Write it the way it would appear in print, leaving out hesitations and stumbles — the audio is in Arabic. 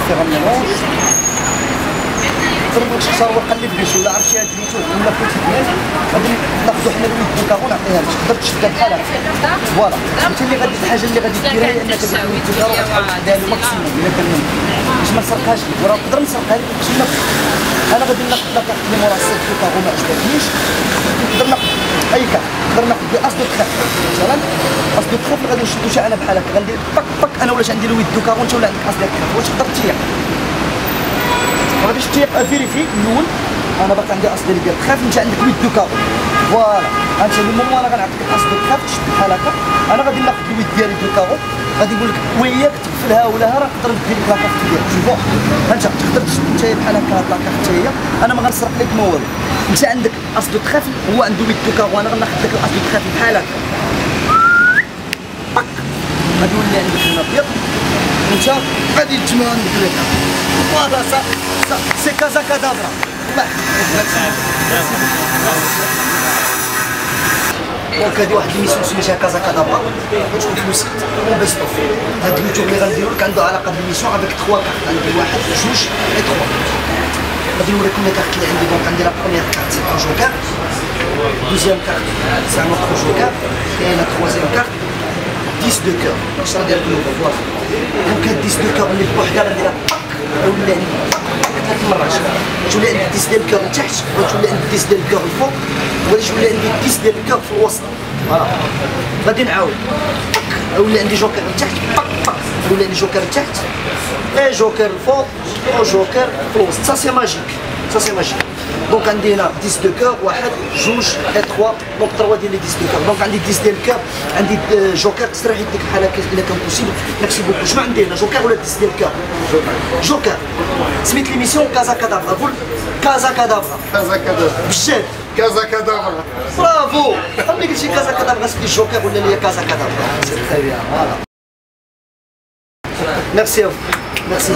فيها ميلونج تربط شي صاروخ قلب لي ولا عرفتي هاد ليتو ولا كنتي ديالي غادي ناخذو حنا الويد دو كارو نعطيها لك تقدر تشدها بحال هكا فوالا انت اللي غادي الحاجه اللي غادي ديرها هي انك غادي الويد دو كارو غتحاول ديها الماكسيموم الا كان باش ما نسرقهاش لك وراه نقدر نسرقها لك باش انا غادي ناخذ لا كارت اللي مورا السيت دو كارو ما عجبتنيش نقدر ناخذ اي كارت نقدر ناخذ دي اس دو تخاف مثلا اس دو تخاف غادي نشدو شي انا بحال هكا غندير طق طق انا ولاش عندي الويد دو كارو انت ولا عندك اس دو تخاف واش تقدر تيق غادي تيق فيريفي الاول انا باقي عندي اصل ديال تخاف انت عندك ويد دو كارو فوالا انت المهم انا غنعطيك الاصل دو تخاف تشد بحال هكا انا غادي ناخذ الويد ديالي دو كارو غادي نقول لك وياك تقفلها ولا راه نقدر ندير لك لاكارت ديالك شوفوا انت تقدر تشد انت بحال هكا هاد لاكارت حتى هي انا ما غنسرق لك ما والو انت عندك اصل دو تخاف هو عنده ويد دو كارو انا غناخذ لك الاصل دو تخاف بحال هكا طق غادي يولي عندك هنا ابيض وانت غادي تجمع عندك لك فوالا سي كازا كادابرا دونك هادي واحد الميسيون سميتها كازا كادابرا كتكون في الوسط وبيست اوف هاد اليوتيوب اللي غنديرو لك عنده علاقه بالميسيون افيك 3 كارت عندي واحد جوج اي 3 غادي نوريكم لي كارت اللي عندي دونك عندي لا بروميير كارت سي ان جوكر دوزيام كارت سي ان اوتر جوكر كاين لا تروازيام كارت 10 دو كور الشرا ديال القلوب فوالا دونك هاد 10 دو كور اللي بوحدها غنديرها ولا ثلاث مرات تولي عندي 10 ديال الكور لتحت وتولي عندي 10 ديال الكور الفوق وغادي تولي عندي 10 ديال الكور في الوسط فوالا غادي نعاود ولا عندي جوكر لتحت ولا عندي جوكر لتحت اي جوكر الفوق او جوكر في الوسط سا سي ماجيك سا سي ماجيك دونك عندي هنا 10 دو كور واحد جوج اي 3 دونك 3 ديال لي 10 دو كور دونك عندي 10 ديال الكور عندي جوكر تستريح يديك بحال هكا الا كان بوسيبل ميرسي بوكو شنو عندي هنا جوكر ولا 10 ديال الكور جوكر سميت ليميسيون كازا كادابرا قول كازا كادابرا كازا كادابرا بالجد كازا كادابرا برافو ملي قلتي كازا كادابرا سميتي جوكر ولا ليا كازا كادابرا سي تري بيان فوالا ميرسي ميرسي